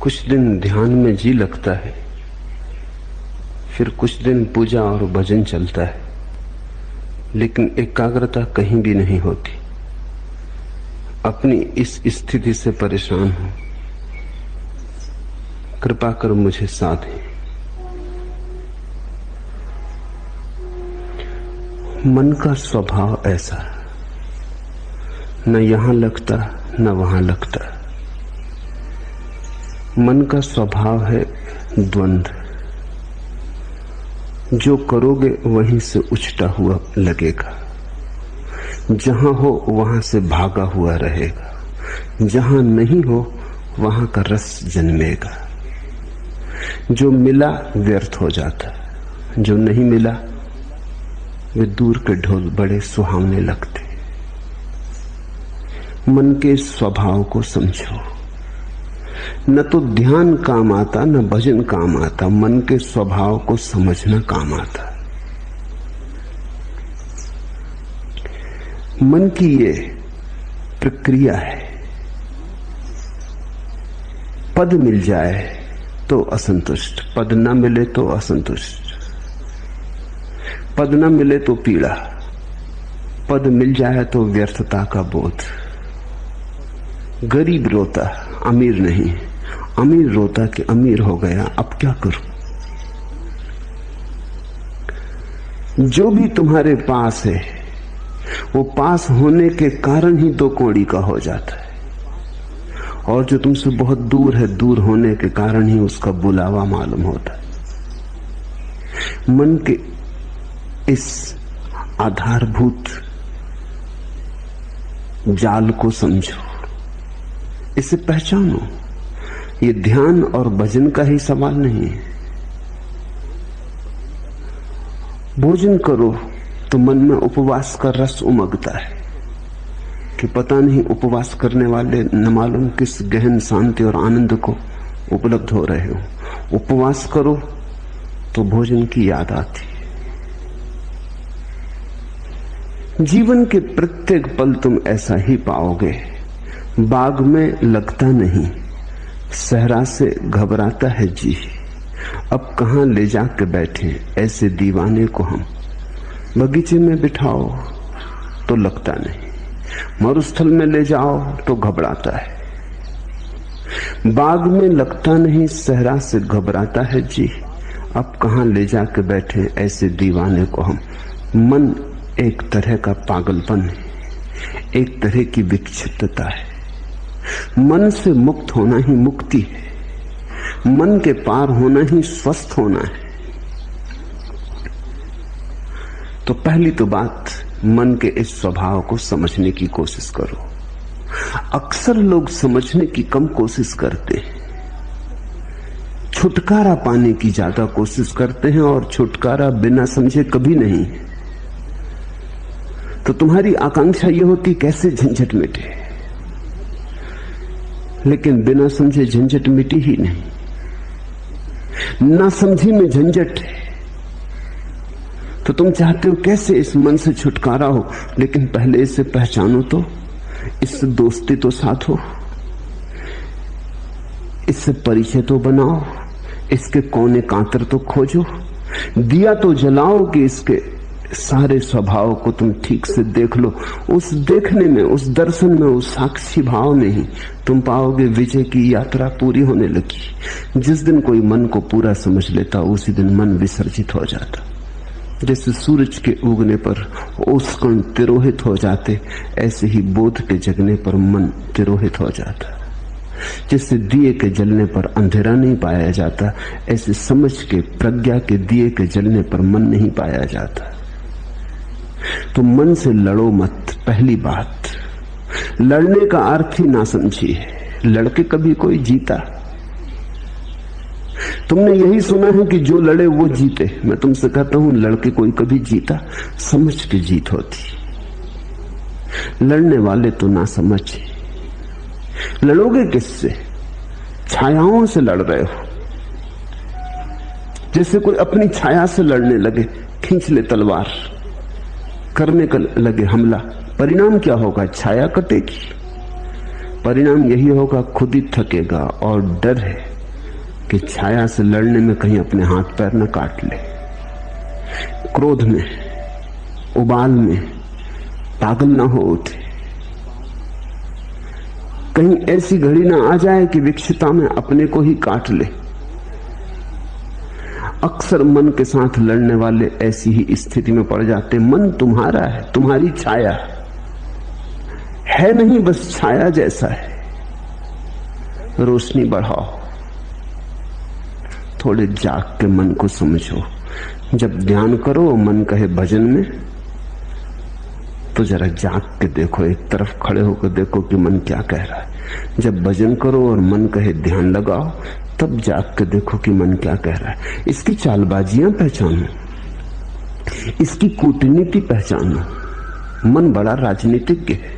कुछ दिन ध्यान में जी लगता है, फिर कुछ दिन पूजा और भजन चलता है, लेकिन एकाग्रता कहीं भी नहीं होती। अपनी इस स्थिति से परेशान हूं, कृपा कर मुझे साधें। मन का स्वभाव ऐसा, न यहां लगता न वहां लगता। मन का स्वभाव है द्वंद्व। जो करोगे वहीं से उछटा हुआ लगेगा, जहां हो वहां से भागा हुआ रहेगा, जहां नहीं हो वहां का रस जन्मेगा। जो मिला व्यर्थ हो जाता, जो नहीं मिला वे दूर के ढोल बड़े सुहावने लगते। मन के स्वभाव को समझो। न तो ध्यान काम आता न भजन काम आता, मन के स्वभाव को समझना काम आता। मन की ये प्रक्रिया है। पद मिल जाए तो असंतुष्ट, पद न मिले तो असंतुष्ट, पद न मिले तो पीड़ा, पद मिल जाए तो व्यर्थता का बोध। गरीब रोता अमीर नहीं, अमीर रोता कि अमीर हो गया, अब क्या करूं। जो भी तुम्हारे पास है वो पास होने के कारण ही दो कौड़ी का हो जाता है, और जो तुमसे बहुत दूर है, दूर होने के कारण ही उसका बुलावा मालूम होता है। मन के इस आधारभूत जाल को समझो, इसे पहचानो। ये ध्यान और भजन का ही सवाल नहीं है। भोजन करो तो मन में उपवास का रस उमगता है कि पता नहीं उपवास करने वाले न मालूम किस गहन शांति और आनंद को उपलब्ध हो रहे हो। उपवास करो तो भोजन की याद आती है। जीवन के प्रत्येक पल तुम ऐसा ही पाओगे। बाग में लगता नहीं, सहरा से घबराता है जी। अब कहां ले जाके बैठे ऐसे दीवाने को हम। बगीचे में बिठाओ तो लगता नहीं, मरुस्थल में ले जाओ तो घबराता है। बाग में लगता नहीं, सहरा से घबराता है जी। अब कहां ले जाके बैठे ऐसे दीवाने को हम। मन एक तरह का पागलपन है, एक तरह की विक्षिप्तता है। मन से मुक्त होना ही मुक्ति है, मन के पार होना ही स्वस्थ होना है। तो पहली तो बात, मन के इस स्वभाव को समझने की कोशिश करो। अक्सर लोग समझने की कम कोशिश करते हैं, छुटकारा पाने की ज्यादा कोशिश करते हैं, और छुटकारा बिना समझे कभी नहीं। तो तुम्हारी आकांक्षा यह होती कैसे झंझट मिटे, लेकिन बिना समझे झंझट मिटी ही नहीं। ना समझी में झंझट है, तो तुम चाहते हो कैसे इस मन से छुटकारा हो, लेकिन पहले इसे पहचानो तो, इससे दोस्ती तो साथ हो, इससे परिचय तो बनाओ, इसके कोने कांतर तो खोजो, दिया तो जलाओ कि इसके सारे स्वभाव को तुम ठीक से देख लो। उस देखने में, उस दर्शन में, उस साक्षी भाव में ही तुम पाओगे विजय की यात्रा पूरी होने लगी। जिस दिन कोई मन को पूरा समझ लेता, उसी दिन मन विसर्जित हो जाता। जैसे सूरज के उगने पर ओस कण तिरोहित हो जाते, ऐसे ही बोध के जगने पर मन तिरोहित हो जाता। जैसे दिए के जलने पर अंधेरा नहीं पाया जाता, ऐसे समझ के, प्रज्ञा के दिए के जलने पर मन नहीं पाया जाता। तो मन से लड़ो मत। पहली बात, लड़ने का अर्थ ही ना समझी है। लड़के कभी कोई जीता? तुमने यही सुना है कि जो लड़े वो जीते। मैं तुमसे कहता हूं, लड़के कोई कभी जीता? समझ के जीत होती। लड़ने वाले तो ना समझे। लड़ोगे किससे? छायाओं से लड़ रहे हो। जैसे कोई अपनी छाया से लड़ने लगे, खींच ले तलवार, करने का लगे हमला। परिणाम क्या होगा? छाया कटेगी। परिणाम यही होगा, खुद ही थकेगा। और डर है कि छाया से लड़ने में कहीं अपने हाथ पैर न काट ले, क्रोध में, उबाल में पागल न हो उठे, कहीं ऐसी घड़ी ना आ जाए कि विक्षिता में अपने को ही काट ले। अक्सर मन के साथ लड़ने वाले ऐसी ही स्थिति में पड़ जाते। मन तुम्हारा है, तुम्हारी छाया है नहीं, बस छाया जैसा है। रोशनी बढ़ाओ, थोड़े जाग के मन को समझो। जब ध्यान करो मन कहे भजन में, तो जरा जाग के देखो, एक तरफ खड़े होकर देखो कि मन क्या कह रहा है। जब भजन करो और मन कहे ध्यान लगाओ, तब जाग के देखो कि मन क्या कह रहा है। इसकी चालबाजियां पहचानो, इसकी कूटनीति पहचानो। मन बड़ा राजनीतिज्ञ है,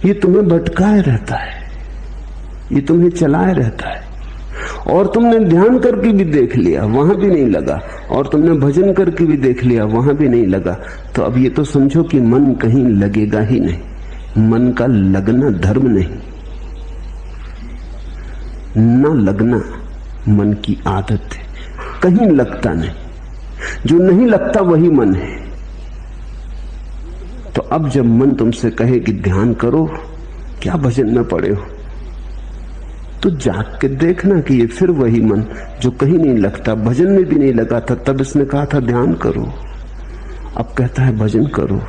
ये तुम्हें भटकाए रहता है, ये तुम्हें चलाए रहता है। और तुमने ध्यान करके भी देख लिया, वहां भी नहीं लगा, और तुमने भजन करके भी देख लिया, वहां भी नहीं लगा। तो अब ये तो समझो कि मन कहीं लगेगा ही नहीं। मन का लगना धर्म नहीं, ना लगना मन की आदत है। कहीं लगता नहीं, जो नहीं लगता वही मन है। तो अब जब मन तुमसे कहे कि ध्यान करो, क्या भजन में पड़े हो, तो जाग के देखना कि ये फिर वही मन जो कहीं नहीं लगता, भजन में भी नहीं लगा था। तब इसने कहा था ध्यान करो, अब कहता है भजन करो।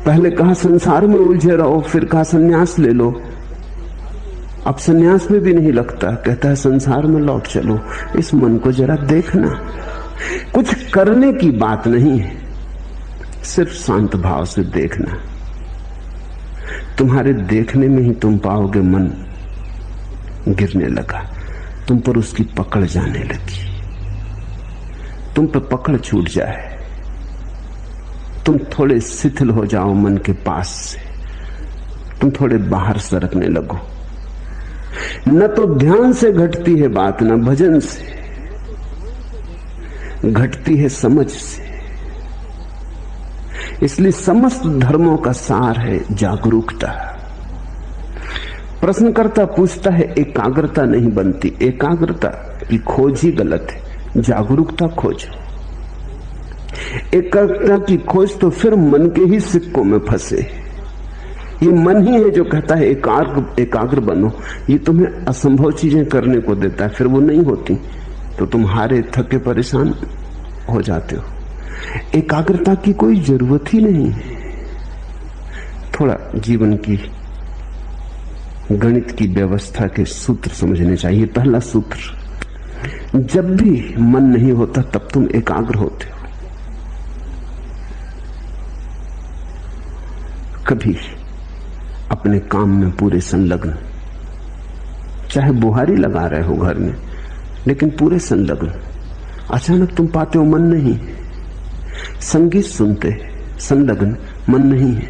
पहले कहा संसार में उलझे रहो, फिर कहा संन्यास ले लो। अब संन्यास में भी नहीं लगता, कहता है संसार में लौट चलो। इस मन को जरा देखना। कुछ करने की बात नहीं है, सिर्फ शांत भाव से देखना। तुम्हारे देखने में ही तुम पाओगे मन गिरने लगा, तुम पर उसकी पकड़ जाने लगी। तुम पर पकड़ छूट जाए, तुम थोड़े शिथिल हो जाओ मन के पास से, तुम थोड़े बाहर सरकने लगो। न तो ध्यान से घटती है बात, न भजन से घटती है, समझ से। इसलिए समस्त धर्मों का सार है जागरूकता। प्रश्नकर्ता पूछता है एकाग्रता नहीं बनती। एकाग्रता की खोज ही गलत है, जागरूकता खोजो। एकाग्रता की खोज तो फिर मन के ही सिक्कों में फंसे। ये मन ही है जो कहता है एकाग्र बनो। ये तुम्हें असंभव चीजें करने को देता है, फिर वो नहीं होती तो तुम हारे थके परेशान हो जाते हो। एकाग्रता की कोई जरूरत ही नहीं है। थोड़ा जीवन की गणित की व्यवस्था के सूत्र समझने चाहिए। पहला सूत्र, जब भी मन नहीं होता तब तुम एकाग्र होते हो। कभी अपने काम में पूरे संलग्न, चाहे बुहारी लगा रहे हो घर में, लेकिन पूरे संलग्न। अचानक तुम पाते हो मन नहीं है। संगीत सुनते संलग्न, मन नहीं है।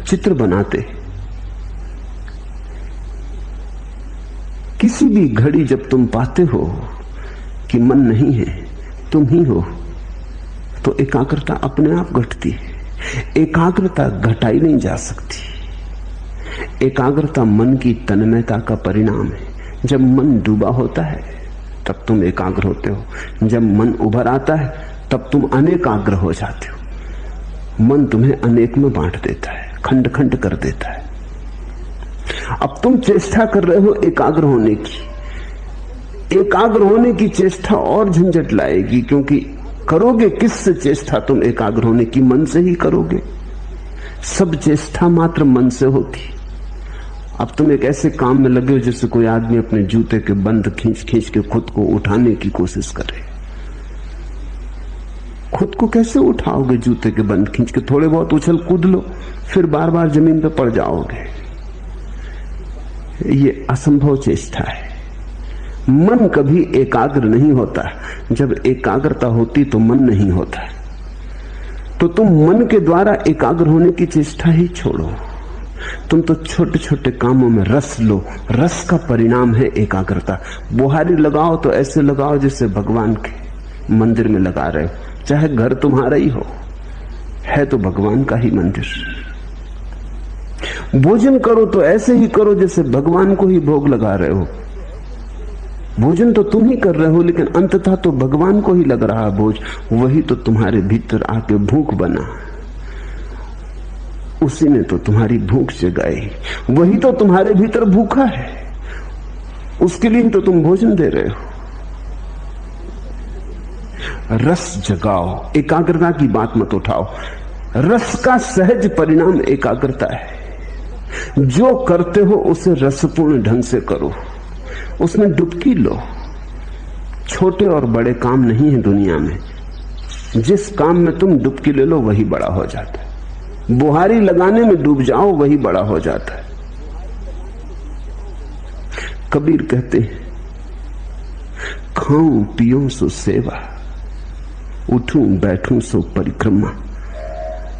चित्र बनाते, किसी भी घड़ी जब तुम पाते हो कि मन नहीं है, तुम ही हो, तो एकाग्रता अपने आप घटती है। एकाग्रता घटाई नहीं जा सकती। एकाग्रता मन की तन्मयता का परिणाम है। जब मन डूबा होता है तब तुम एकाग्र होते हो। जब मन उभर आता है तब तुम अनेकाग्र हो जाते हो। मन तुम्हें अनेक में बांट देता है, खंड खंड कर देता है। अब तुम चेष्टा कर रहे हो एकाग्र होने की। एकाग्र होने की चेष्टा और झंझट लाएगी, क्योंकि करोगे किससे चेष्टा तुम एकाग्र होने की? मन से ही करोगे। सब चेष्टा मात्र मन से होती। अब तुम एक ऐसे काम में लगे हो जैसे कोई आदमी अपने जूते के बंद खींच खींच के खुद को उठाने की कोशिश करे। खुद को कैसे उठाओगे? जूते के बंद खींच के थोड़े बहुत उछल कूद लो, फिर बार बार जमीन पर पड़ जाओगे। ये असंभव चेष्टा है। मन कभी एकाग्र नहीं होता। जब एकाग्रता होती तो मन नहीं होता। तो तुम मन के द्वारा एकाग्र होने की चेष्टा ही छोड़ो। तुम तो छोटे छोटे कामों में रस लो। रस का परिणाम है एकाग्रता। बुहारी लगाओ तो ऐसे लगाओ जैसे भगवान के मंदिर में लगा रहे हो, चाहे घर तुम्हारा ही हो, है तो भगवान का ही मंदिर। भोजन करो तो ऐसे ही करो जैसे भगवान को ही भोग लगा रहे हो। भोजन तो तुम ही कर रहे हो, लेकिन अंततः तो भगवान को ही लग रहा भोज। वही तो तुम्हारे भीतर आके भूख बना, उसी ने तो तुम्हारी भूख जगाई। वही तो तुम्हारे भीतर भूखा है, उसके लिए तो तुम भोजन दे रहे हो। रस जगाओ, एकाग्रता की बात मत उठाओ। रस का सहज परिणाम एकाग्रता है। जो करते हो उसे रसपूर्ण ढंग से करो, उसमें डुबकी लो। छोटे और बड़े काम नहीं है दुनिया में, जिस काम में तुम डुबकी ले लो वही बड़ा हो जाता है। बुहारी लगाने में डूब जाओ, वही बड़ा हो जाता है। कबीर कहते हैं, खाऊं पियूं सो सेवा, उठूं बैठूं सो परिक्रमा।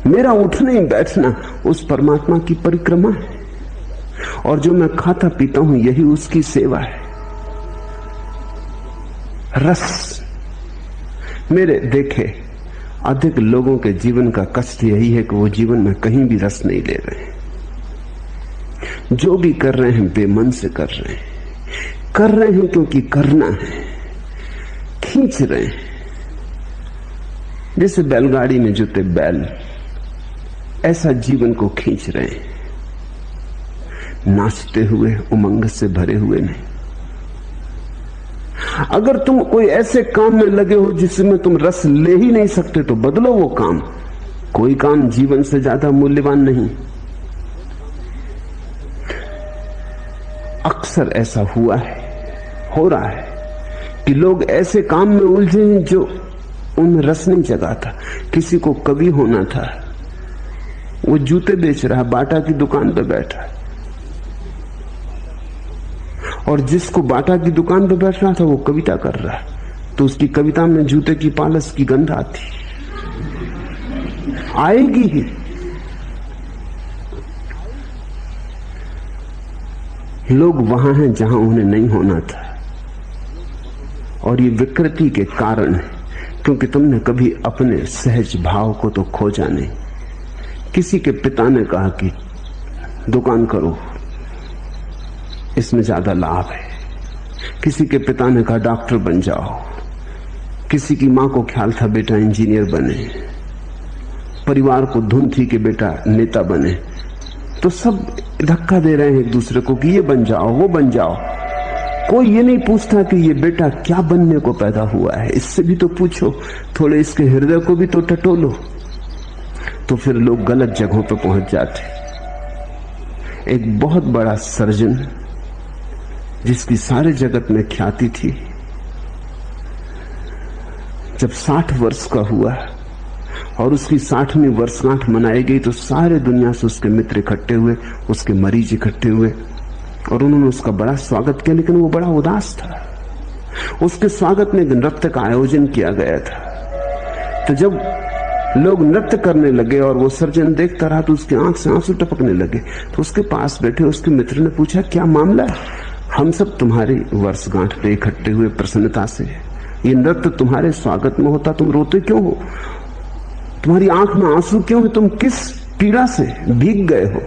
मेरा उठना बैठना उस परमात्मा की परिक्रमा है, और जो मैं खाता पीता हूं यही उसकी सेवा है। रस, मेरे देखे अधिक लोगों के जीवन का कष्ट यही है कि वो जीवन में कहीं भी रस नहीं ले रहे हैं। जो भी कर रहे हैं बेमन से कर रहे हैं, कर रहे हैं क्योंकि करना है, खींच रहे हैं। जैसे बैलगाड़ी में जुते बैल, ऐसा जीवन को खींच रहे हैं, नाचते हुए, उमंग से भरे हुए नहीं। अगर तुम कोई ऐसे काम में लगे हो जिसमें तुम रस ले ही नहीं सकते तो बदलो वो काम। कोई काम जीवन से ज्यादा मूल्यवान नहीं। अक्सर ऐसा हुआ है, हो रहा है कि लोग ऐसे काम में उलझे हैं जो उनमें रस नहीं जगाता। किसी को कवि होना था, वो जूते बेच रहा है, बाटा की दुकान पे बैठा है, और जिसको बाटा की दुकान पे बैठ रहा था वो कविता कर रहा है, तो उसकी कविता में जूते की पालस की गंध आती, आएगी ही। लोग वहां हैं जहां उन्हें नहीं होना था, और ये विकृति के कारण है क्योंकि तुमने कभी अपने सहज भाव को तो खोजा नहीं। किसी के पिता ने कहा कि दुकान करो, इसमें ज्यादा लाभ है। किसी के पिता ने कहा डॉक्टर बन जाओ। किसी की मां को ख्याल था बेटा इंजीनियर बने। परिवार को धुन थी कि बेटा नेता बने। तो सब धक्का दे रहे हैं एक दूसरे को कि ये बन जाओ, वो बन जाओ। कोई ये नहीं पूछता कि ये बेटा क्या बनने को पैदा हुआ है। इससे भी तो पूछो, थोड़े इसके हृदय को भी तो टटोलो। तो फिर लोग गलत जगहों पर पहुंच जाते। एक बहुत बड़ा सर्जन जिसकी सारे जगत में ख्याति थी, जब 60 वर्ष का हुआ और उसकी 60वीं वर्षगांठ मनाई गई तो सारे दुनिया से उसके मित्र इकट्ठे हुए, उसके मरीज इकट्ठे हुए, और उन्होंने उसका बड़ा स्वागत किया। लेकिन वो बड़ा उदास था। उसके स्वागत में एक नृत्य का आयोजन किया गया था। तो जब लोग नृत्य करने लगे और वो सर्जन देखता रहा तो उसकी आंख से आंसू टपकने लगे। तो उसके पास बैठे उसके मित्र ने पूछा, क्या मामला है? हम सब तुम्हारी वर्षगांठ पे इकट्ठे हुए प्रसन्नता से। ये नृत्य तुम्हारे स्वागत में होता, तुम रोते क्यों हो? तुम्हारी आंख में आंसू क्यों है? तुम किस पीड़ा से भीग गए हो?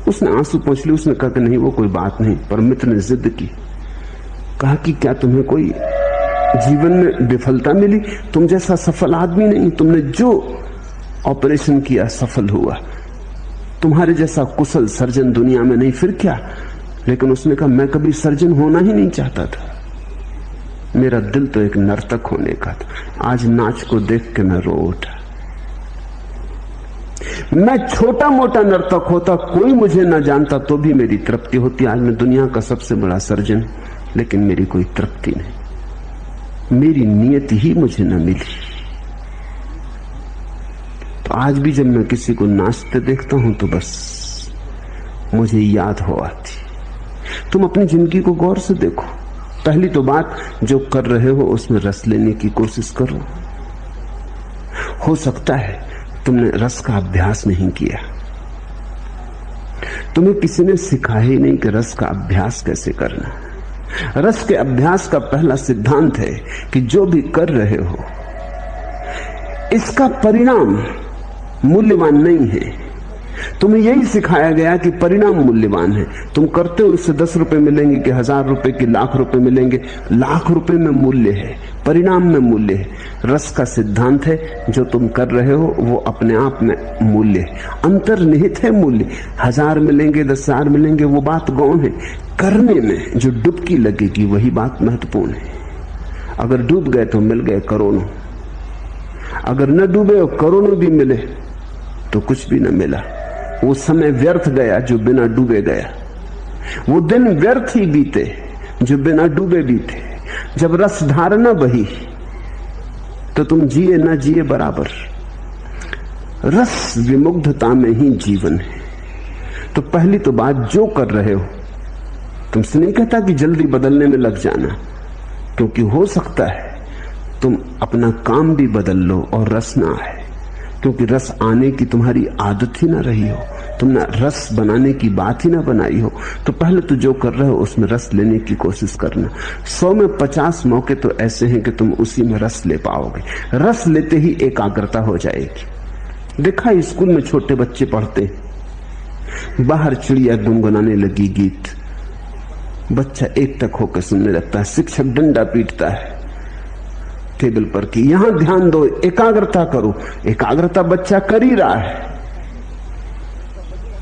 उसने आंसू पोंछ लिए। उसने कहा कि नहीं, वो कोई बात नहीं। पर मित्र ने जिद की, कहा कि क्या तुम्हें कोई जीवन में विफलता मिली? तुम जैसा सफल आदमी नहीं, तुमने जो ऑपरेशन किया सफल हुआ। तुम्हारे जैसा कुशल सर्जन दुनिया में नहीं, फिर क्या? लेकिन उसने कहा, मैं कभी सर्जन होना ही नहीं चाहता था। मेरा दिल तो एक नर्तक होने का था। आज नाच को देख के मैं रो उठा। मैं छोटा मोटा नर्तक होता, कोई मुझे ना जानता तो भी मेरी तृप्ति होती। आज मैं दुनिया का सबसे बड़ा सर्जन, लेकिन मेरी कोई तृप्ति नहीं। मेरी नियति ही मुझे न मिली। तो आज भी जब मैं किसी को नाचते देखता हूं तो बस मुझे याद हो आती। तुम अपनी जिंदगी को गौर से देखो। पहली तो बात, जो कर रहे हो उसमें रस लेने की कोशिश करो। हो सकता है तुमने रस का अभ्यास नहीं किया, तुम्हें किसी ने सिखाया ही नहीं कि रस का अभ्यास कैसे करना। रस के अभ्यास का पहला सिद्धांत है कि जो भी कर रहे हो इसका परिणाम मूल्यवान नहीं है। तुम्हें यही सिखाया गया कि परिणाम मूल्यवान है। तुम करते हो उससे 10 रुपए मिलेंगे कि 1000 रुपए कि लाख रुपए मिलेंगे। लाख रुपए में मूल्य है, परिणाम में मूल्य है। रस का सिद्धांत है जो तुम कर रहे हो वो अपने आप में मूल्य है, अंतर्निहित है मूल्य। 1000 मिलेंगे 10,000 मिलेंगे वो बात गौण है। करने में जो डुबकी लगेगी वही बात महत्वपूर्ण है। अगर डूब गए तो मिल गए करोड़ों, अगर न डूबे और करोड़ों भी मिले तो कुछ भी न मिला। वो समय व्यर्थ गया जो बिना डूबे गया, वो दिन व्यर्थ ही बीते जो बिना डूबे बीते। जब रस धारणा बही तो तुम जिए न जिए बराबर। रस विमुग्धता में ही जीवन है। तो पहली तो बात जो कर रहे हो, तुमसे नहीं कहता कि जल्दी बदलने में लग जाना, क्योंकि हो सकता है तुम अपना काम भी बदल लो और रस ना आए, क्योंकि रस आने की तुम्हारी आदत ही ना रही हो, तुमने रस बनाने की बात ही ना बनाई हो। तो पहले तो जो कर रहे हो उसमें रस लेने की कोशिश करना। 100 में 50 मौके तो ऐसे हैं कि तुम उसी में रस ले पाओगे। रस लेते ही एकाग्रता हो जाएगी। देखा स्कूल में छोटे बच्चे पढ़ते, बाहर चिड़िया गुनगुनाने लगी गीत, बच्चा एक तक होकर सुनने लगता है। शिक्षक डंडा पीटता है टेबल पर कि यहां ध्यान दो, एकाग्रता करो। एकाग्रता बच्चा कर ही रहा है,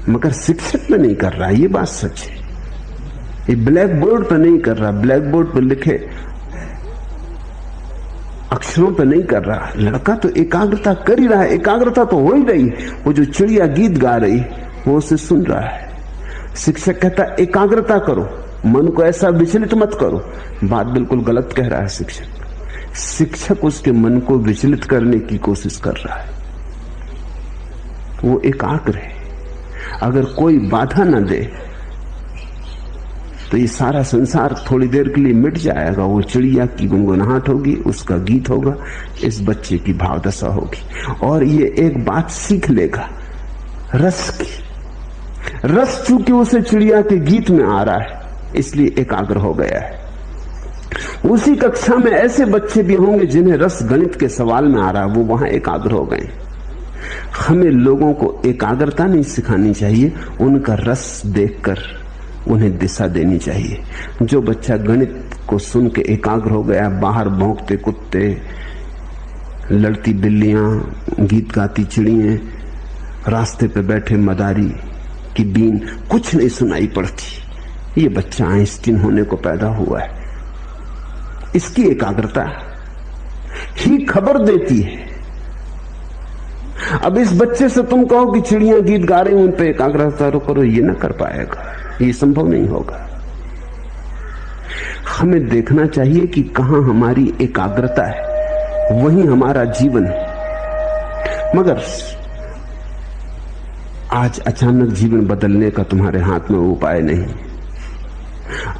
मगर शिक्षक में नहीं कर रहा, ये बात सच है। ये ब्लैक बोर्ड पर नहीं कर रहा, ब्लैक बोर्ड पर लिखे अक्षरों पर नहीं कर रहा। लड़का तो एकाग्रता कर ही रहा है, एकाग्रता तो हो ही रही। वो जो चिड़िया गीत गा रही वो उसे सुन रहा है। शिक्षक कहता एकाग्रता करो, मन को ऐसा विचलित मत करो। बात बिल्कुल गलत कह रहा है शिक्षक। शिक्षक उसके मन को विचलित करने की कोशिश कर रहा है। वो एकाग्र है। अगर कोई बाधा न दे तो ये सारा संसार थोड़ी देर के लिए मिट जाएगा। वो चिड़िया की गुनगुनाहट होगी, उसका गीत होगा, इस बच्चे की भावदशा होगी, और ये एक बात सीख लेगा रस की। रस चूंकि उसे चिड़िया के गीत में आ रहा है इसलिए एकाग्र हो गया है। उसी कक्षा में ऐसे बच्चे भी होंगे जिन्हें रस गणित के सवाल में आ रहा है, वो वहां एकाग्र हो गए। हमें लोगों को एकाग्रता नहीं सिखानी चाहिए, उनका रस देखकर उन्हें दिशा देनी चाहिए। जो बच्चा गणित को सुन के एकाग्र हो गया, बाहर भौंकते कुत्ते, लड़ती बिल्लियां, गीत गाती चिड़ियां, रास्ते पे बैठे मदारी की बीन कुछ नहीं सुनाई पड़ती, ये बच्चा आइंस्टीन होने को पैदा हुआ है। इसकी एकाग्रता ही खबर देती है। अब इस बच्चे से तुम कहो कि चिड़ियां गीत गा रही, उन पे एकाग्रता करो, ये ना कर पाएगा, ये संभव नहीं होगा। हमें देखना चाहिए कि कहां हमारी एकाग्रता है, वहीं हमारा जीवन है। मगर आज अचानक जीवन बदलने का तुम्हारे हाथ में उपाय नहीं।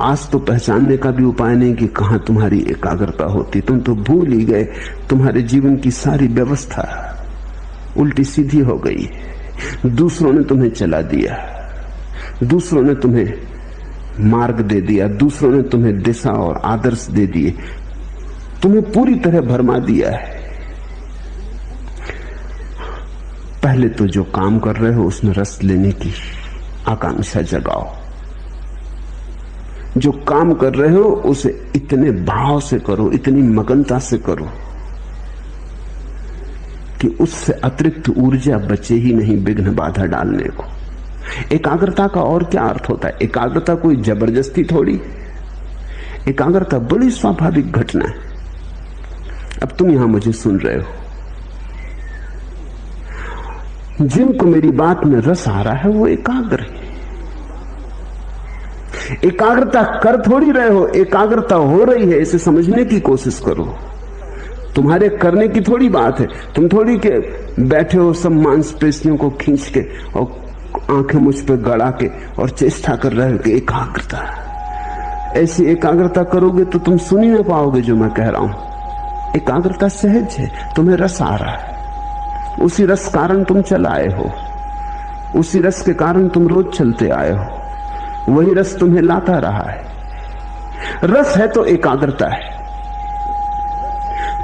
आज तो पहचानने का भी उपाय नहीं कि कहां तुम्हारी एकाग्रता होती। तुम तो भूल ही गए, तुम्हारे जीवन की सारी व्यवस्था उल्टी सीधी हो गई। दूसरों ने तुम्हें चला दिया, दूसरों ने तुम्हें मार्ग दे दिया, दूसरों ने तुम्हें दिशा और आदर्श दे दिए, तुम्हें पूरी तरह भरमा दिया है। पहले तो जो काम कर रहे हो उसमें रस लेने की आकांक्षा जगाओ। जो काम कर रहे हो उसे इतने भाव से करो, इतनी मगनता से करो कि उससे अतिरिक्त ऊर्जा बचे ही नहीं विघ्न बाधा डालने को। एकाग्रता का और क्या अर्थ होता है? एकाग्रता कोई जबरदस्ती थोड़ी, एकाग्रता बड़ी स्वाभाविक घटना है। अब तुम यहां मुझे सुन रहे हो, जिनको मेरी बात में रस आ रहा है वो एकाग्र है। एकाग्रता कर थोड़ी रहे हो, एकाग्रता हो रही है, इसे समझने की कोशिश करो। तुम्हारे करने की थोड़ी बात है। तुम थोड़ी के बैठे हो सब मांसपेशियों को खींच के और आंखें मुझ पे गड़ा के और चेष्टा कर रहे हो कि एकाग्रता। ऐसी एकाग्रता करोगे तो तुम सुन ही ना पाओगे जो मैं कह रहा हूं। एकाग्रता सहज है, तुम्हें रस आ रहा है, उसी रस कारण तुम चल आए हो, उसी रस के कारण तुम रोज चलते आए हो, वही रस तुम्हें लाता रहा है। रस है तो एकाग्रता है,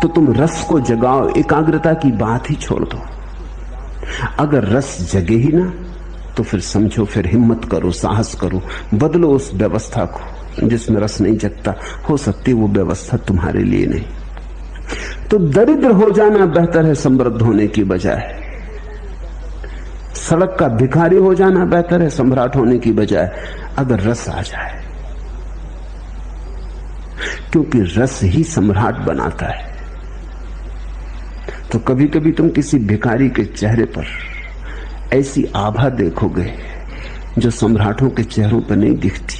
तो तुम रस को जगाओ, एकाग्रता की बात ही छोड़ दो। अगर रस जगे ही ना तो फिर समझो, फिर हिम्मत करो, साहस करो, बदलो उस व्यवस्था को जिसमें रस नहीं जगता। हो सकती वो व्यवस्था तुम्हारे लिए नहीं। तो दरिद्र हो जाना बेहतर है समृद्ध होने की बजाय। सड़क का भिखारी हो जाना बेहतर है सम्राट होने की बजाय, अगर रस आ जाए, क्योंकि रस ही सम्राट बनाता है। तो कभी कभी तुम किसी भिखारी के चेहरे पर ऐसी आभा देखोगे जो सम्राटों के चेहरों पर नहीं दिखती।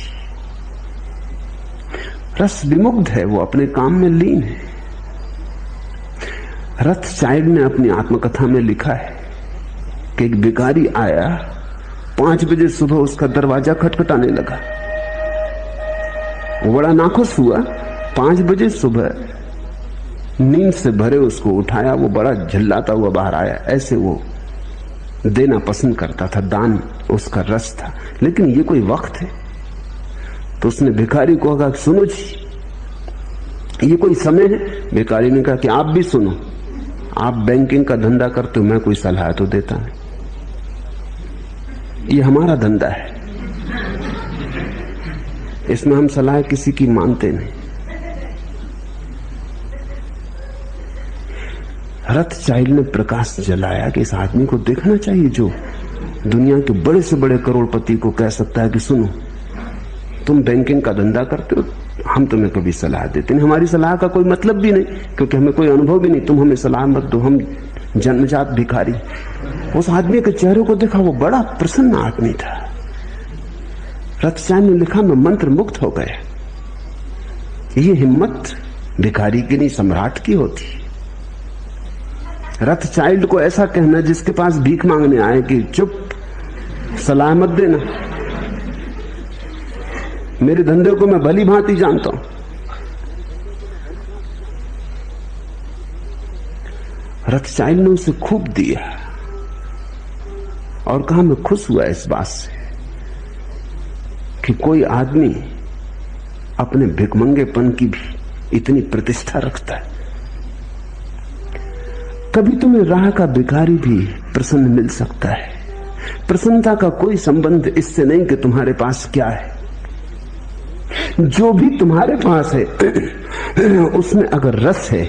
रस विमुग्ध है, वो अपने काम में लीन है। रथचाइल्ड ने अपनी आत्मकथा में लिखा है कि एक भिखारी आया, 5 बजे सुबह उसका दरवाजा खटखटाने लगा। वो बड़ा नाखुश हुआ। 5 बजे सुबह नींद से भरे उसको उठाया। वो बड़ा झल्लाता हुआ बाहर आया। ऐसे वो देना पसंद करता था, दान उसका रस था। लेकिन ये कोई वक्त है? तो उसने भिखारी को कहा, सुनो जी, ये कोई समय है? भिखारी ने कहा कि आप भी सुनो, आप बैंकिंग का धंधा करते हो, मैं कोई सलाह तो देता नहीं, ये हमारा धंधा है, इसमें हम सलाह किसी की मानते नहीं। रथचाइल्ड ने प्रकाश जलाया कि इस आदमी को देखना चाहिए जो दुनिया के बड़े से बड़े करोड़पति को कह सकता है कि सुनो, तुम बैंकिंग का धंधा करते हो, हम तुम्हें कभी सलाह देते नहीं, हमारी सलाह का कोई मतलब भी नहीं, क्योंकि हमें कोई अनुभव भी नहीं, तुम हमें सलाह मत दो, हम जन्मजात भिखारी। उस आदमी के चेहरे को देखा, वो बड़ा प्रसन्न आदमी था। रथचाइल्ड ने लिखा, मैं मंत्र मुक्त हो गया। ये हिम्मत भिखारी की नहीं, सम्राट की होती। रथचाइल्ड को ऐसा कहना जिसके पास भीख मांगने आए कि चुप, सलाह मत देना, मेरे धंधे को मैं भली भांति जानता हूं। रथचाइल्ड ने उसे खूब दिया और कहा, मैं खुश हुआ इस बात से कि कोई आदमी अपने भिखमंगेपन की भी इतनी प्रतिष्ठा रखता है। कभी तुम्हें राह का भिखारी भी प्रसन्न मिल सकता है। प्रसन्नता का कोई संबंध इससे नहीं कि तुम्हारे पास क्या है। जो भी तुम्हारे पास है उसमें अगर रस है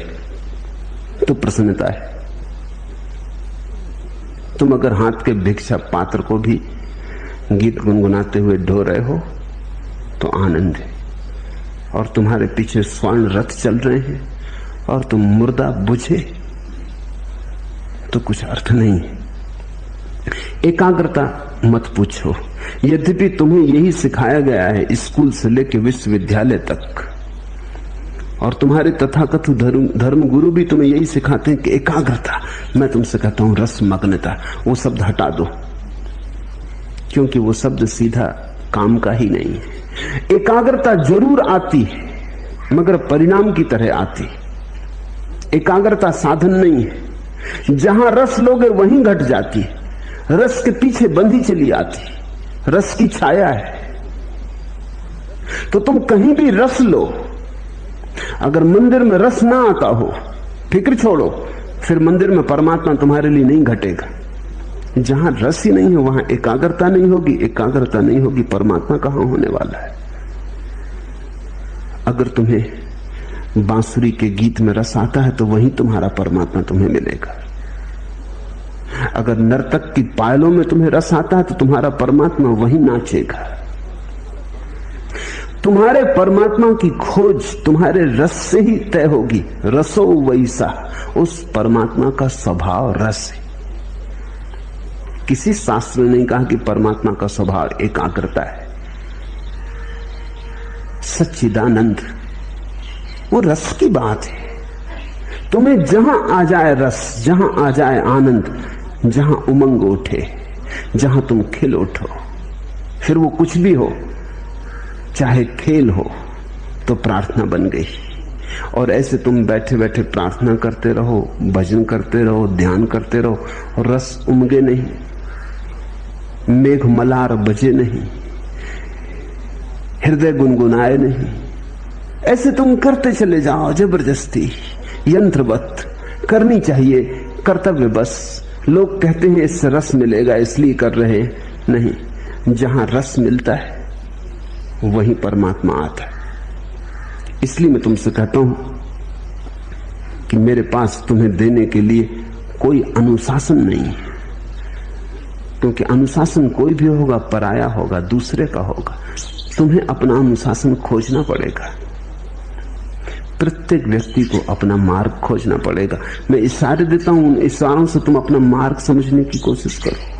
तो प्रसन्नता है। तुम अगर हाथ के भिक्षा पात्र को भी गीत गुनगुनाते हुए ढो रहे हो तो आनंद है, और तुम्हारे पीछे स्वर्ण रथ चल रहे हैं और तुम मुर्दा बुझे तो कुछ अर्थ नहीं है। एकाग्रता मत पूछो, यद्यपि तुम्हें यही सिखाया गया है स्कूल से लेकर विश्वविद्यालय तक, और तुम्हारे तथाकथित धर्म गुरु भी तुम्हें यही सिखाते हैं कि एकाग्रता। मैं तुमसे कहता हूं रसमग्नता, वो शब्द हटा दो, क्योंकि वो शब्द सीधा काम का ही नहीं है। एकाग्रता जरूर आती है मगर परिणाम की तरह आती। एकाग्रता साधन नहीं है। जहां रस लोगे वहीं घट जाती है, रस के पीछे बंधी चली आती, रस की छाया है। तो तुम कहीं भी रस लो, अगर मंदिर में रस ना आता हो, फिक्र छोड़ो, फिर मंदिर में परमात्मा तुम्हारे लिए नहीं घटेगा। जहां रस ही नहीं है वहां एकाग्रता नहीं होगी, एकाग्रता नहीं होगी, परमात्मा कहां होने वाला है। अगर तुम्हें बांसुरी के गीत में रस आता है तो वहीं तुम्हारा परमात्मा तुम्हें मिलेगा। अगर नर्तक की पायलों में तुम्हें रस आता है तो तुम्हारा परमात्मा वहीं नाचेगा। तुम्हारे परमात्मा की खोज तुम्हारे रस से ही तय होगी। रसो वैसा, उस परमात्मा का स्वभाव रस है। किसी शास्त्र ने नहीं कहा कि परमात्मा का स्वभाव एकाग्रता है। सच्चिदानंद वो रस की बात है। तुम्हें जहां आ जाए रस, जहां आ जाए आनंद, जहां उमंग उठे, जहां तुम खिल उठो, फिर वो कुछ भी हो, चाहे खेल हो, तो प्रार्थना बन गई। और ऐसे तुम बैठे बैठे प्रार्थना करते रहो, भजन करते रहो, ध्यान करते रहो, और रस उमगे नहीं, मेघ मलार बजे नहीं, हृदय गुनगुनाए नहीं। ऐसे तुम करते चले जाओ जबरदस्ती, यंत्रवत। करनी चाहिए कर्तव्य बस। लोग कहते हैं इससे रस मिलेगा इसलिए कर रहे हैं, नहीं, जहां रस मिलता है वहीं परमात्मा आता है। इसलिए मैं तुमसे कहता हूं कि मेरे पास तुम्हें देने के लिए कोई अनुशासन नहीं है, क्योंकि अनुशासन कोई भी होगा पराया होगा, दूसरे का होगा। तुम्हें अपना अनुशासन खोजना पड़ेगा। प्रत्येक व्यक्ति को अपना मार्ग खोजना पड़ेगा। मैं इशारे देता हूं, उन इशारों से तुम अपना मार्ग समझने की कोशिश करो।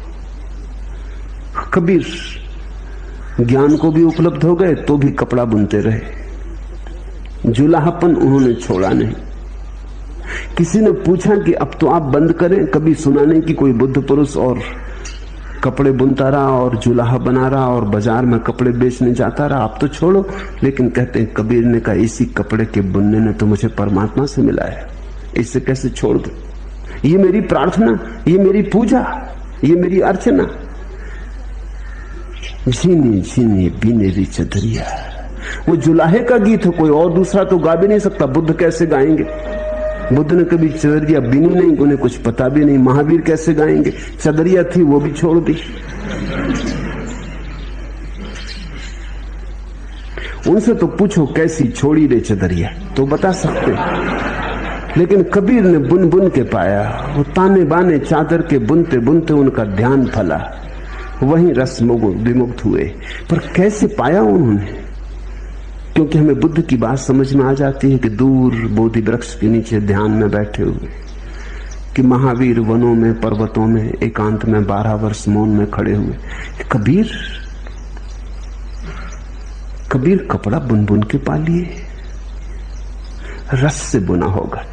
कबीर ज्ञान को भी उपलब्ध हो गए तो भी कपड़ा बुनते रहे। जुलाहापन उन्होंने छोड़ा नहीं। किसी ने पूछा कि अब तो आप बंद करें, कभी सुना नहीं कि कोई बुद्ध पुरुष और कपड़े बुनता रहा और जुलाहा बना रहा और बाजार में कपड़े बेचने जाता रहा, आप तो छोड़ो। लेकिन कहते हैं कबीर ने कहा, इसी कपड़े के बुनने ने तो मुझे परमात्मा से मिला है, इसे कैसे छोड़ दूं? ये मेरी प्रार्थना, ये मेरी पूजा, ये मेरी अर्चना। झीनी झीनी बीनेरी चदरिया, वो जुलाहे का गीत है, कोई और दूसरा तो गा भी नहीं सकता। बुद्ध कैसे गाएंगे? बुद्ध ने कभी चदरिया बीनी नहीं, उन्हें कुछ पता भी नहीं। महावीर कैसे गाएंगे? चदरिया थी वो भी छोड़ दी। उनसे तो पूछो कैसी छोड़ी रे चदरिया, तो बता सकते। लेकिन कबीर ने बुन बुन के पाया। वो ताने बाने चादर के बुनते बुनते उनका ध्यान फला, वहीं रस विमुक्त हुए। पर कैसे पाया उन्होंने? क्योंकि हमें बुद्ध की बात समझ में आ जाती है कि दूर बोधि वृक्ष के नीचे ध्यान में बैठे हुए, कि महावीर वनों में पर्वतों में एकांत में 12 वर्ष मौन में खड़े हुए। कबीर कपड़ा बुन बुन के पा लिए, रस से बुना होगा।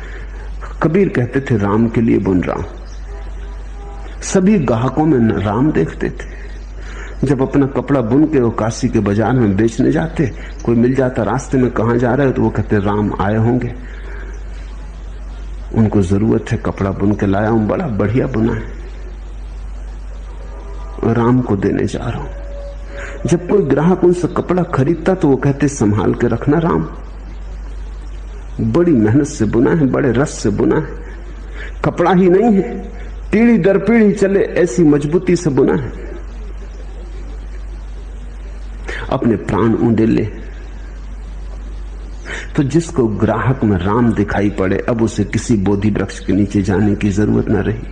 कबीर कहते थे राम के लिए बुन रहा हूं। सभी ग्राहकों में राम देखते थे। जब अपना कपड़ा बुन के वो काशी के बाजार में बेचने जाते, कोई मिल जाता रास्ते में, कहां जा रहे हो? तो वो कहते राम आए होंगे, उनको जरूरत है, कपड़ा बुन के लाया हूं, बड़ा बढ़िया बुना है, राम को देने जा रहा हूं। जब कोई ग्राहक उनसे कपड़ा खरीदता तो वो कहते संभाल के रखना राम, बड़ी मेहनत से बुना है, बड़े रस से बुना है। कपड़ा ही नहीं है, पीढ़ी दर पीढ़ी चले ऐसी मजबूती से बुना है। अपने प्राण ऊंडेले। तो जिसको ग्राहक में राम दिखाई पड़े, अब उसे किसी बोधि वृक्ष के नीचे जाने की जरूरत न रही।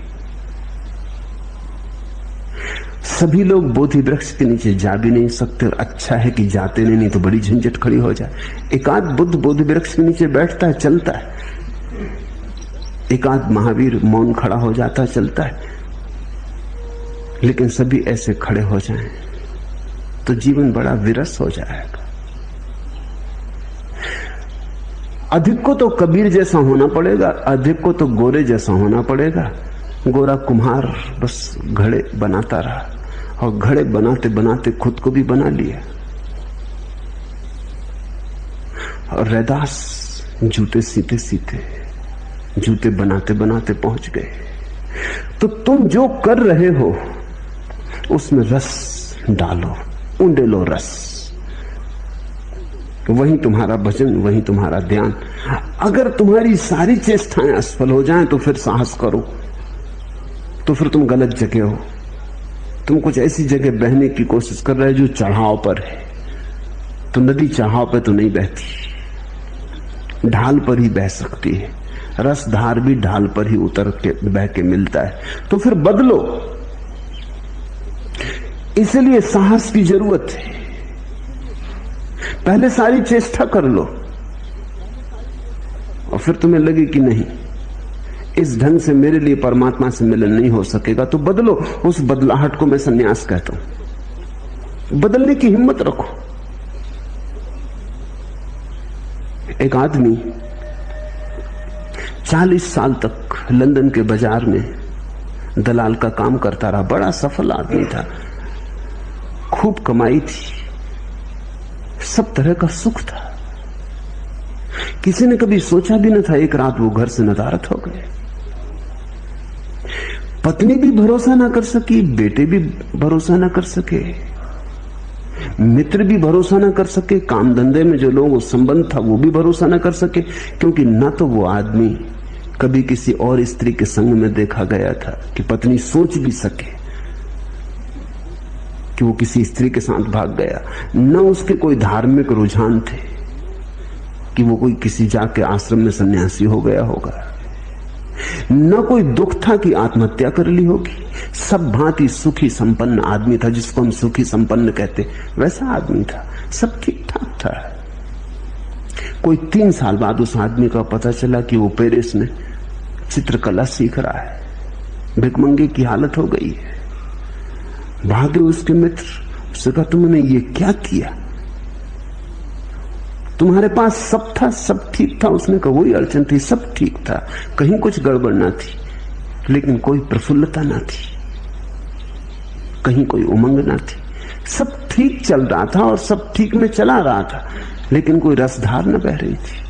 सभी लोग बोधि वृक्ष के नीचे जा भी नहीं सकते, और अच्छा है कि जाते नहीं तो बड़ी झंझट खड़ी हो जाए। एकाध बुद्ध बोधि वृक्ष के नीचे बैठता है, चलता है। एकाध महावीर मौन खड़ा हो जाता है, चलता है। लेकिन सभी ऐसे खड़े हो जाएं तो जीवन बड़ा विरस हो जाएगा। अधिक को तो कबीर जैसा होना पड़ेगा, अधिक को तो गोरे जैसा होना पड़ेगा। गोरा कुम्हार बस घड़े बनाता रहा, और घड़े बनाते बनाते खुद को भी बना लिया। और रैदास जूते सीते सीते, जूते बनाते बनाते पहुंच गए। तो तुम जो कर रहे हो उसमें रस डालो, ऊंडे लो रस। वही तुम्हारा भजन, वही तुम्हारा ध्यान। अगर तुम्हारी सारी चेष्टाएं असफल हो जाएं तो फिर साहस करो, तो फिर तुम गलत जगह हो। तुम कुछ ऐसी जगह बहने की कोशिश कर रहे हो जो चढ़ाव पर है। तो नदी चढ़ाव पर तो नहीं बहती, ढाल पर ही बह सकती है। रसधार भी ढाल पर ही उतर के बह के मिलता है। तो फिर बदलो, इसलिए साहस की जरूरत है। पहले सारी चेष्टा कर लो, और फिर तुम्हें लगे कि नहीं, इस ढंग से मेरे लिए परमात्मा से मिलन नहीं हो सकेगा, तो बदलो। उस बदलाहट को मैं संन्यास कहता हूं। बदलने की हिम्मत रखो। एक आदमी 40 साल तक लंदन के बाजार में दलाल का काम करता रहा। बड़ा सफल आदमी था, खूब कमाई थी, सब तरह का सुख था। किसी ने कभी सोचा भी न था एक रात वो घर से नदारद हो गए। पत्नी भी भरोसा ना कर सकी, बेटे भी भरोसा ना कर सके, मित्र भी भरोसा ना कर सके, काम धंधे में जो लोग संबंध था वो भी भरोसा ना कर सके। क्योंकि न तो वो आदमी कभी किसी और स्त्री के संग में देखा गया था कि पत्नी सोच भी सके, कि वो किसी स्त्री के साथ भाग गया, न उसके कोई धार्मिक रुझान थे कि वो कोई किसी जाके आश्रम में सन्यासी हो गया होगा, न कोई दुख था कि आत्महत्या कर ली होगी। सब भांति सुखी संपन्न आदमी था, जिसको हम सुखी संपन्न कहते, वैसा आदमी था, सब ठीक ठाक था। कोई 3 साल बाद उस आदमी का पता चला कि वो पेरिस में चित्रकला सीख रहा है, भिखमंगे की हालत हो गई है। भागे उसके मित्र, उससे कहा तुमने ये क्या किया, तुम्हारे पास सब था, सब ठीक था। उसने कहा वही अड़चन थी, सब ठीक था, कहीं कुछ गड़बड़ ना थी, लेकिन कोई प्रफुल्लता ना थी, कहीं कोई उमंग ना थी। सब ठीक चल रहा था और सब ठीक में चला रहा था, लेकिन कोई रसधार न बह रही थी।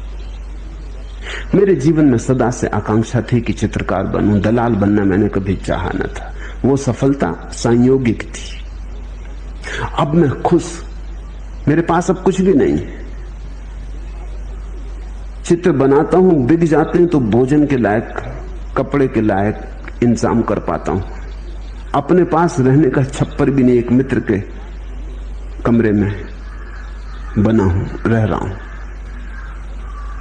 मेरे जीवन में सदा से आकांक्षा थी कि चित्रकार बनूं, दलाल बनना मैंने कभी चाहा न था। वो सफलता संयोगिक थी। अब मैं खुश, मेरे पास अब कुछ भी नहीं है। चित्र बनाता हूं, बिक जाते हैं तो भोजन के लायक, कपड़े के लायक इंतजाम कर पाता हूं। अपने पास रहने का छप्पर भी नहीं, एक मित्र के कमरे में बना हूं, रह रहा हूं,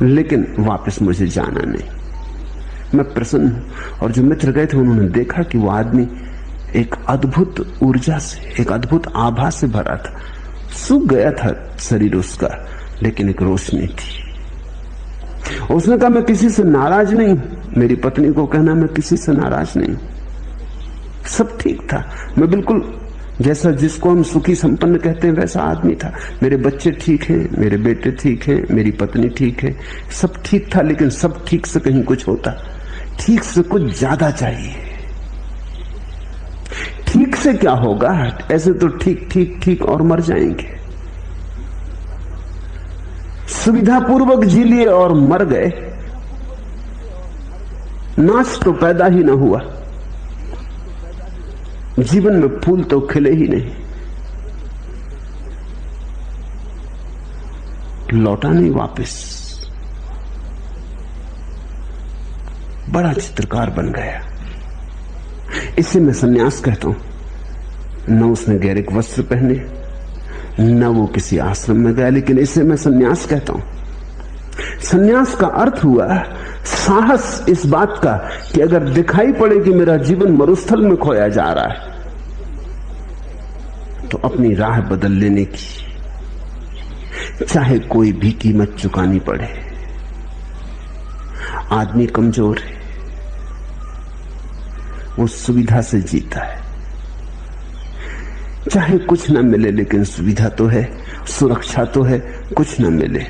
लेकिन वापस मुझे जाना नहीं। मैं प्रसन्न हूं। और जो मित्र गए थे उन्होंने देखा कि वो आदमी एक अद्भुत ऊर्जा से, एक अद्भुत आभा से भरा था। सूख गया था शरीर उसका, लेकिन एक रोशनी थी। उसने कहा मैं किसी से नाराज नहीं। मेरी पत्नी को कहना मैं किसी से नाराज नहीं, सब ठीक था। मैं बिल्कुल जैसा जिसको हम सुखी संपन्न कहते हैं वैसा आदमी था। मेरे बच्चे ठीक हैं, मेरे बेटे ठीक हैं, मेरी पत्नी ठीक है, सब ठीक था। लेकिन सब ठीक से कहीं कुछ होता, ठीक से कुछ ज्यादा चाहिए। ठीक से क्या होगा, ऐसे तो ठीक ठीक ठीक और मर जाएंगे। सुविधा पूर्वक जी लिए और मर गए, नाच तो पैदा ही ना हुआ, जीवन में फूल तो खिले ही नहीं, लौटा नहीं वापस। बड़ा चित्रकार बन गया। इसे मैं सन्यास कहता हूं। न उसने गैरिक वस्त्र पहने, न वो किसी आश्रम में गया, लेकिन इसे मैं सन्यास कहता हूं। सन्यास का अर्थ हुआ साहस इस बात का कि अगर दिखाई पड़े कि मेरा जीवन मरुस्थल में खोया जा रहा है, तो अपनी राह बदल लेने की, चाहे कोई भी कीमत चुकानी पड़े। आदमी कमजोर है, वो सुविधा से जीता है। चाहे कुछ न मिले, लेकिन सुविधा तो है, सुरक्षा तो है, कुछ न मिले।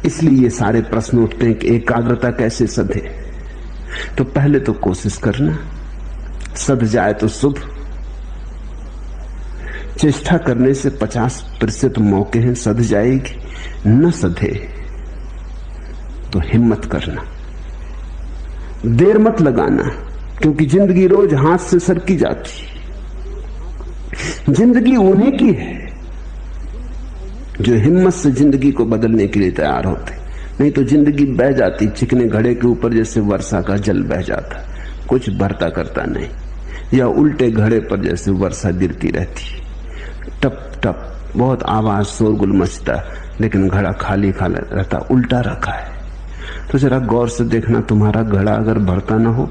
इसलिए ये सारे प्रश्न उठते हैं कि एकाग्रता कैसे सधे। तो पहले तो कोशिश करना, सध जाए तो शुभ। चेष्टा करने से 50% मौके हैं सध जाएगी, न सधे तो हिम्मत करना, देर मत लगाना, क्योंकि जिंदगी रोज हाथ से सरकी जाती। जिंदगी उन्हीं की है जो हिम्मत से जिंदगी को बदलने के लिए तैयार होते, नहीं तो जिंदगी बह जाती चिकने घड़े के ऊपर, जैसे वर्षा का जल बह जाता, कुछ भरता करता नहीं, या उल्टे घड़े पर जैसे वर्षा गिरती रहती, टप टप बहुत आवाज शोरगुल मचता, लेकिन घड़ा खाली खाली रहता, उल्टा रखा है। तो जरा गौर से देखना, तुम्हारा घड़ा अगर भरता ना हो